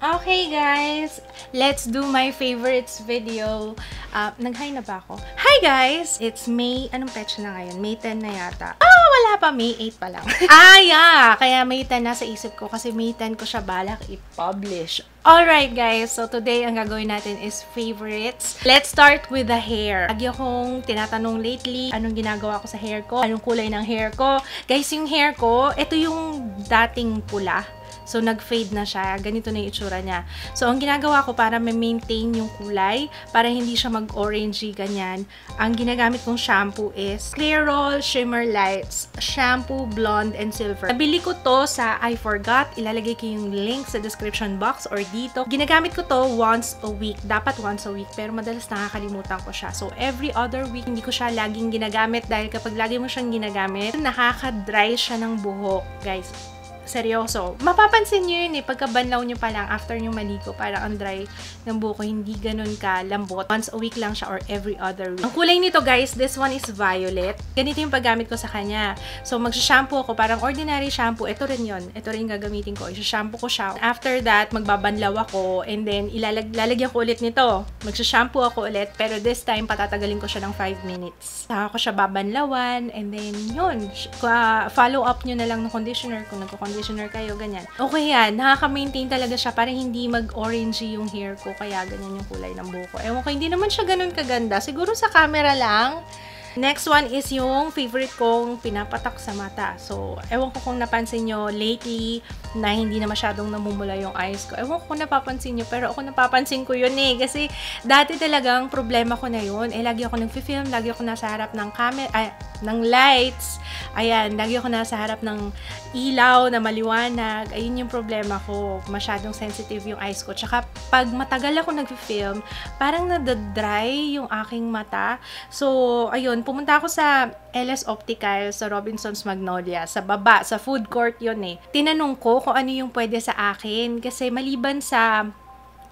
Okay guys, let's do my favorites video. Nag-hi na ba ako? Hi guys! It's May, anong petsa na ngayon? May 10 na yata. Wala pa, May 8 pa lang. Yeah! Kaya May 10 na sa isip ko kasi May 10 ko siya balak i-publish. Alright guys, so today ang gagawin natin is favorites. Let's start with the hair. Lagi akong tinatanong lately, anong ginagawa ko sa hair ko? Anong kulay ng hair ko? Guys, yung hair ko, ito yung dating pula. So, nag-fade na siya. Ganito na yung itsura niya. So, ang ginagawa ko para ma-maintain yung kulay, para hindi siya mag-orangey, ganyan, ang ginagamit kong shampoo is Clairol Shimmer Lights Shampoo, Blonde, and Silver. Nabili ko to sa I Forgot. Ilalagay ko yung link sa description box or dito. Ginagamit ko to once a week. Dapat once a week, pero madalas nakakalimutan ko siya. So, every other week, hindi ko siya laging ginagamit dahil kapag lagi mo siyang ginagamit, nakaka-dry siya ng buhok, guys. Seryoso. Mapapansin nyo yun pagkabanlaw nyo pa lang after nyo maligo, parang ang dry ng buko, hindi ganun ka lambot. Once a week lang siya or every other week. Ang kulay nito guys, this one is violet. Ganito yung paggamit ko sa kanya. So, magsha-shampoo ako, parang ordinary shampoo. Ito rin yun. Ito rin gagamitin ko. Isa-shampoo ko siya. After that, magbabanlaw ako and then lalagyan ko ulit nito. Magsha-shampoo ako ulit, pero this time, patatagalin ko siya ng 5 minutes. Saka ko siya babanlawan and then yun. Follow up nyo na lang ng conditioner kung nagko-conditioner kayo, ganyan. Okay yan, nakaka-maintain talaga siya para hindi mag-orangey yung hair ko, kaya ganyan yung kulay ng buhok ko. Ewan ko, hindi naman siya ganun kaganda. Siguro sa camera lang. Next one is yung favorite kong pinapatak sa mata. So, ewan ko kung napansin nyo lately na hindi na masyadong namumula yung eyes ko. Ewan ko kung napapansin nyo, pero ako napapansin ko yun kasi dati talagang problema ko na yun. Lagi ako nag-film, lagi ako nasa harap ng camera, ng lights. Ayan, lagi ako nasa harap ng ilaw na maliwanag. Ayun yung problema ko. Masyadong sensitive yung eyes ko. Tsaka, pag matagal ako nag-film, parang nadadry yung aking mata. So, ayun, pumunta ako sa LS Optical sa Robinsons Magnolia, sa baba, sa food court yun Tinanong ko kung ano yung pwede sa akin kasi maliban sa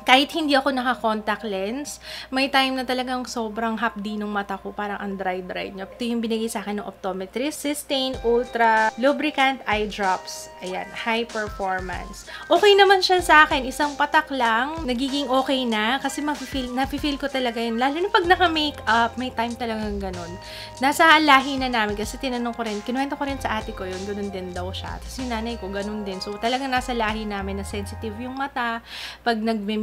kahit hindi ako naka-contact lens, may time na talagang sobrang hapdi ng mata ko, parang ang dry-dry niya. Ito yung binigay sa akin ng optometrist, Systane Ultra Lubricant Eye Drops. Ayan, high performance. Okay naman siya sa akin, isang patak lang, nagiging okay na, kasi nafe-feel ko talaga yun. Lalo na pag naka-makeup, may time talagang ganun. Nasa lahi na namin, kasi tinanong ko rin, kinuwento ko rin sa ate ko yun, ganun din daw siya. Tapos yung nanay ko, ganun din. So, talagang nasa lahi namin na sensitive yung mata. Pag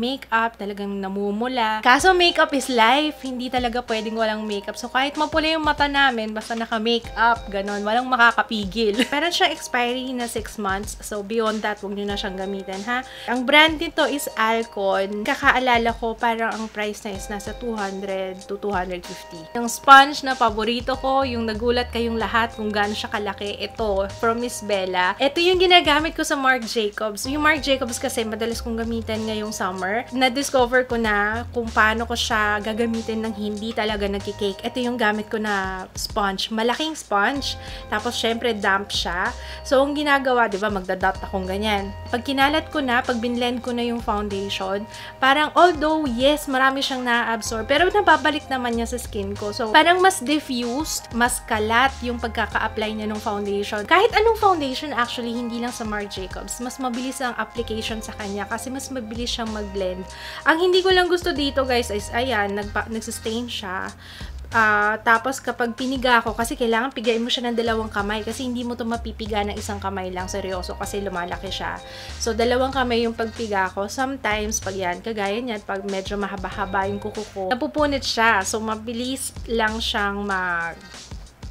makeup, talagang namumula. Kaso makeup is life, hindi talaga pwedeng walang makeup. So kahit mapula yung mata namin, basta naka-makeup, ganon, walang makakapigil. Meron siyang expiry na 6 months, so beyond that, huwag nyo na siyang gamitin, ha? Ang brand nito is Alcon. Kakaalala ko, parang ang price na is nasa 200 to 250. Yung sponge na paborito ko, yung nagulat kayong lahat kung gaano siya kalaki, ito, from Miss Bella. Ito yung ginagamit ko sa Marc Jacobs. Yung Marc Jacobs kasi, madalas kong gamitin ngayong summer. Na-discover ko na kung paano ko siya gagamitin ng hindi talaga nagki-cake. Ito yung gamit ko na sponge. Malaking sponge. Tapos, syempre, damp siya. So, ang ginagawa, di ba, magdadot akong ganyan. Pag kinalat ko na, pag binlend ko na yung foundation, parang, although, yes, marami siyang na-absorb, pero nababalik naman niya sa skin ko. So, parang mas diffused, mas kalat yung pagkaka-apply niya ng foundation. Kahit anong foundation, actually, hindi lang sa Marc Jacobs, mas mabilis ang application sa kanya kasi mas mabilis siyang mag-blend. Ang hindi ko lang gusto dito guys is ayan, nagsustain siya. Tapos kapag piniga ko, kasi kailangan pigain mo siya ng 2 kamay kasi hindi mo to mapipiga ng 1 kamay lang, seryoso, kasi lumalaki siya. So 2 kamay yung pagpiga ko. Sometimes pag yan, kagaya niyan, pag medyo mahaba-haba yung kuko ko, napupunit siya. So mabilis lang siyang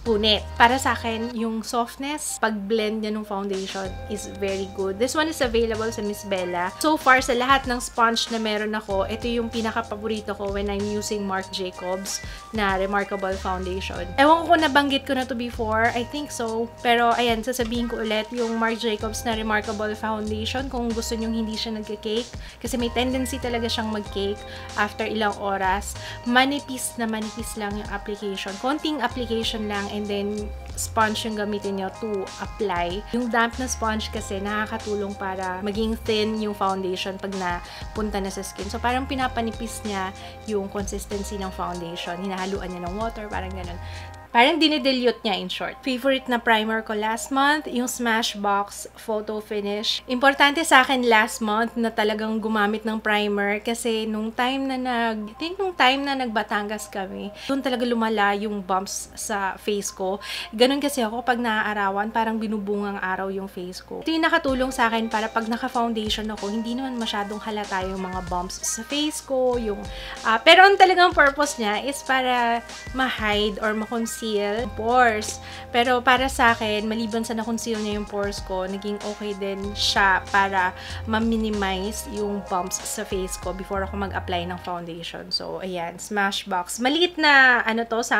punit. Para sa akin, yung softness, pag-blend niya ng foundation is very good. This one is available sa Miss Bella. So far, sa lahat ng sponge na meron ako, ito yung pinaka-paborito ko when I'm using Marc Jacobs na Remarkable Foundation. Ewan ko kung nabanggit ko na to before. I think so. Pero, ayan, sasabihin ko ulit yung Marc Jacobs na Remarkable Foundation kung gusto nyong hindi siya nagka-cake. Kasi may tendency talaga siyang mag-cake after ilang oras. Manipis na manipis lang yung application. Konting application lang and then sponge yung gamitin nyo to apply. Yung damp na sponge kasi nakakatulong para maging thin yung foundation pag napunta na sa skin. So parang pinapanipis niya yung consistency ng foundation. Hinahaluan niya ng water, parang ganun. Parang dinidilute niya in short. Favorite na primer ko last month, yung Smashbox Photo Finish. Importante sa akin last month na talagang gumamit ng primer kasi nung time na nagbatangas kami, doon talaga lumala yung bumps sa face ko. Ganun kasi ako pag naaarawan, parang binubungang araw yung face ko. Ito yung nakatulong sa akin para pag naka-foundation ako, hindi naman masyadong halata yung mga bumps sa face ko. Pero ang talagang purpose niya is para ma-hide or ma-conceal pores. Pero para sa akin, maliban sa na-conceal niya yung pores ko, naging okay din siya para ma-minimize yung bumps sa face ko before ako mag-apply ng foundation. So, ayan, Smashbox. Maliit na,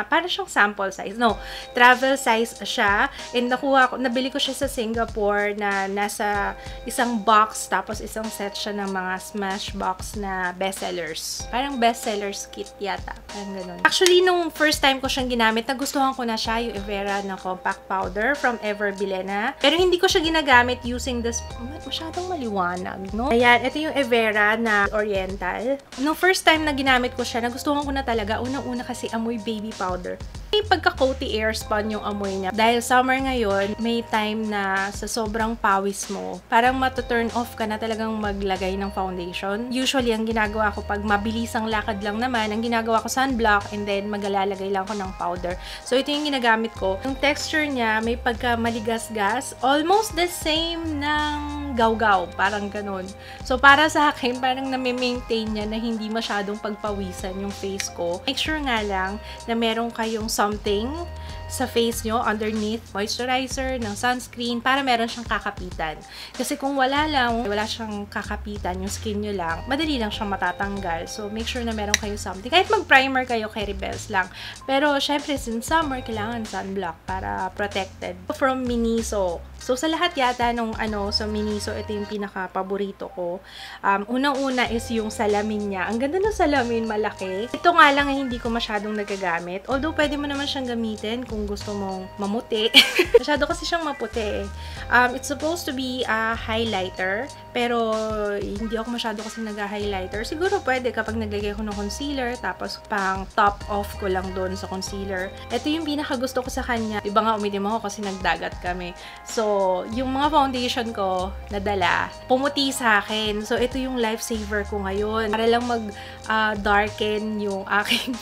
para siyang sample size. No, travel size siya. And nabili ko siya sa Singapore na nasa isang box, tapos isang set siya ng mga Smashbox na bestsellers. Parang bestsellers kit yata. Parang ganun. Actually, nung first time ko siyang ginamit, nagustuhan ko na siya, yung Evera na compact powder from Ever Bilena. Pero hindi ko siya ginagamit using this, masyadong maliwanag, no? Ayan, ito yung Evera na Oriental. Nung first time na ginamit ko siya, nagustuhan ko na talaga. Unang-una kasi amoy baby powder. May pagka-coaty airspun yung amoy niya. Dahil summer ngayon, may time na sa sobrang pawis mo, parang matuturn off ka na talagang maglagay ng foundation. Usually, ang ginagawa ko pag mabilisang lakad lang naman, ang ginagawa ko sunblock and then magalalagay lang ko ng powder. So, ito yung ginagamit ko. Yung texture niya, may pagka-maligas-gas. Almost the same ng gawgaw. Parang ganun. So, para sa akin, parang nami-maintain niya na hindi masyadong pagpawisan yung face ko. Make sure nga lang na meron kayong something sa face nyo, underneath, moisturizer, ng sunscreen, para meron siyang kakapitan. Kasi kung wala siyang kakapitan, yung skin nyo lang, madali lang siyang matatanggal. So, make sure na meron kayo something. Kahit mag-primer kayo, kay Rebels lang. Pero, syempre, since summer, kailangan sunblock para protected. From Miniso. So, sa lahat yata nung sa Miniso, ito yung pinaka-paborito ko. Unang-una is yung salamin niya. Ang ganda ng salamin, malaki. Ito nga lang hindi ko masyadong nagagamit. Although, pwede mo naman siyang gamitin kung gusto mong mamuti. Masyado kasi siyang maputi. It's supposed to be a highlighter, pero hindi ako masyado kasi nag-highlighter. Siguro pwede kapag naglagay ko ng concealer, tapos pang top off ko lang doon sa concealer. Ito yung pinaka-gusto ko sa kanya. Iba nga umitim ako kasi nagdagat kami. So, yung mga foundation ko nadala, pumuti sa akin. So, ito yung lifesaver ko ngayon. Para lang mag-darken yung aking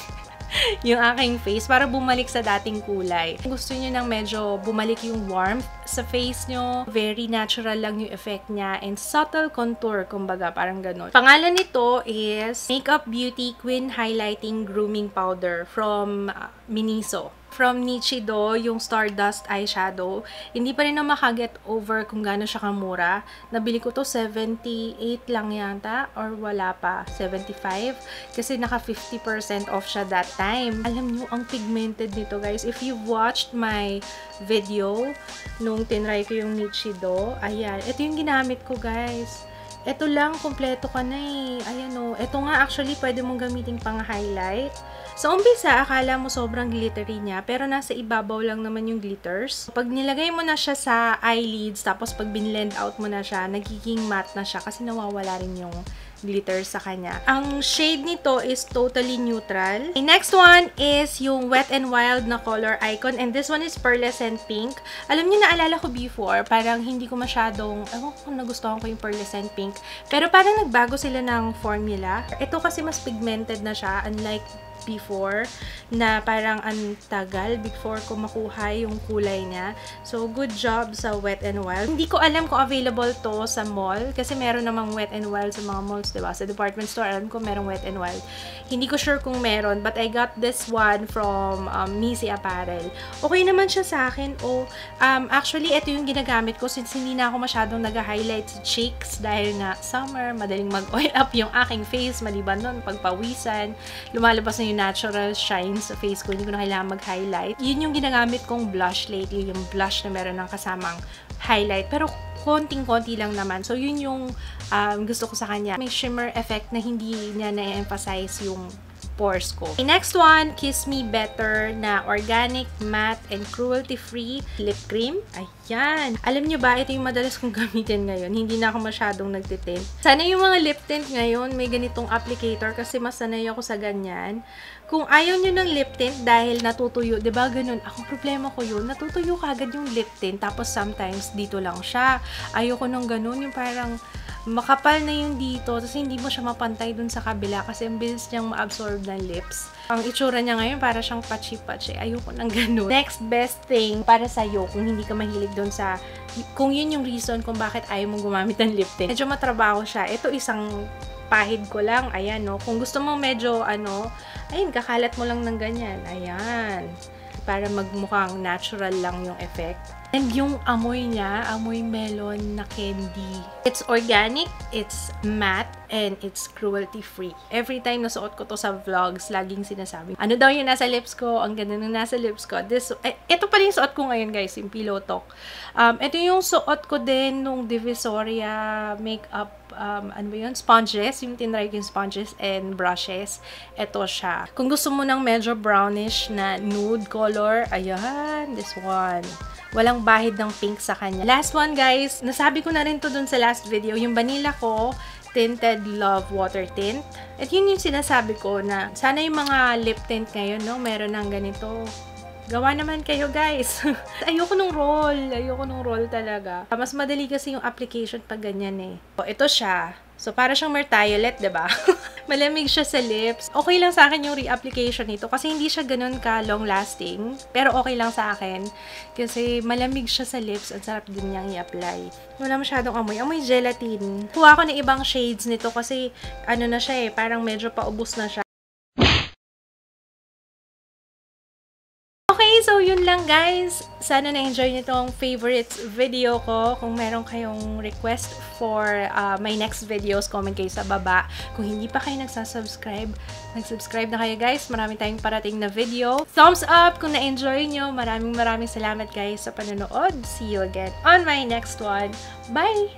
face para bumalik sa dating kulay. Kung gusto niyo nang medyo bumalik yung warmth sa face nyo, very natural lang yung effect niya and subtle contour, kumbaga, parang ganun. Pangalan nito is Makeup Beauty Queen Highlighting Grooming Powder from Miniso. From Nichido, yung Stardust Eyeshadow. Hindi pa rin na makaget over kung gaano siya kamura. Nabili ko to 78 lang yata, or wala pa, 75. Kasi naka 50% off siya that time. Alam nyo, ang pigmented nito, guys. If you've watched my video nung tinry ko yung Nichido, ayan, ito yung ginamit ko, guys. Ito lang, kompleto ka na eh. Ayan o. Ito nga, actually, pwede mong gamitin pang highlight. Sa umpisa, akala mo sobrang glittery niya, pero nasa ibabaw lang naman yung glitters. Pag nilagay mo na siya sa eyelids, tapos pag binlend out mo na siya, nagiging matte na siya kasi nawawala rin yung glitter sa kanya. Ang shade nito is totally neutral. The next one is yung Wet n Wild na color icon, and this one is pearlescent pink. Alam niyo, naalala ko before, parang hindi ko masyadong, ewan ko kung nagustuhan ko yung pearlescent pink, pero parang nagbago sila ng formula. Ito kasi mas pigmented na siya, unlike before, na parang ang tagal before ko makuha yung kulay niya. So, good job sa Wet n Wild. Hindi ko alam kung available to sa mall, kasi meron namang Wet n Wild sa mga malls, diba? Sa department store, alam ko merong Wet n Wild. Hindi ko sure kung meron, but I got this one from Missy Apparel. Okay naman siya sa akin. Actually, ito yung ginagamit ko since hindi na ako masyadong nag-highlight sa cheeks dahil nga summer, madaling mag-oil up yung aking face, maliban nun, pagpawisan, lumalabas na yung natural shine sa face ko, hindi ko na kailangan mag-highlight. Yun yung ginagamit kong blush lately, yung blush na meron ng kasamang highlight. Pero konting-konti lang naman. So, yun yung gusto ko sa kanya. May shimmer effect na hindi niya na-emphasize yung pores ko. Okay, next one, Kiss Me Better na organic, matte, and cruelty-free lip cream. Ayan. Alam nyo ba, ito yung madalas kong gamitin ngayon. Hindi na ako masyadong nagtitint. Sana yung mga lip tint ngayon may ganitong applicator kasi mas sanay ako sa ganyan. Kung ayaw nyo ng lip tint dahil natutuyo, diba ganun? Ako, problema ko yun. Natutuyo kagad yung lip tint, tapos sometimes dito lang siya. Ayoko nung ganun, yung parang makapal na yung dito, tapos hindi mo siya mapantay dun sa kabila kasi ang bilis niyang ma-absorb ng lips. Ang itsura niya ngayon, para siyang patchy-patchy. Ayoko nang ganun. Next best thing para sa'yo, kung hindi ka mahilig dun sa, kung yun yung reason kung bakit ayaw mong gumamit ng lip tint. Medyo matrabaho siya. Ito isang pahid ko lang. Ayan, no. Kung gusto mo medyo, ayun, kakalat mo lang ng ganyan. Ayan. Para magmukhang natural lang yung effect. And yung amoy niya, amoy melon na candy. It's organic, it's matte, and it's cruelty-free. Every time nasuot ko to sa vlogs, laging sinasabi, ano daw yung nasa lips ko? Ang ganda ng nasa lips ko. Ito pala yung suot ko ngayon, guys, yung Pillow Talk. Ito yung suot ko din nung Divisoria makeup, ano ba yun? Sponges. Yung tinry ko yung sponges and brushes. Ito siya. Kung gusto mo ng medyo brownish na nude color, ayan, this one. Walang bahid ng pink sa kanya. Last one, guys. Nasabi ko na rin to dun sa last video. Yung Vanilla ko, Tinted Love Water Tint. At yun yung sinasabi ko na sana yung mga lip tint ngayon, no, meron ng ganito. Gawa naman kayo, guys. Ayoko nung roll. Ayoko nung roll talaga. Mas madali kasi yung application pag ganyan eh. Ito siya. So, para siyang Mertiolet, diba? Malamig siya sa lips. Okay lang sa akin yung re-application nito kasi hindi siya ganun ka long-lasting. Pero okay lang sa akin kasi malamig siya sa lips. Ang sarap din niyang i-apply. Wala masyadong amoy. Amoy gelatin. Kuha ko ng ibang shades nito kasi ano na siya eh, parang medyo paubos na siya. Okay, so yun lang, guys. Sana na-enjoy nyo itong favorites video ko. Kung meron kayong request for my next videos, comment kayo sa baba. Kung hindi pa kayo nagsasubscribe, nag-subscribe na kayo, guys. Marami tayong parating na video. Thumbs up kung na-enjoy nyo. Maraming salamat, guys, sa panonood. See you again on my next one. Bye!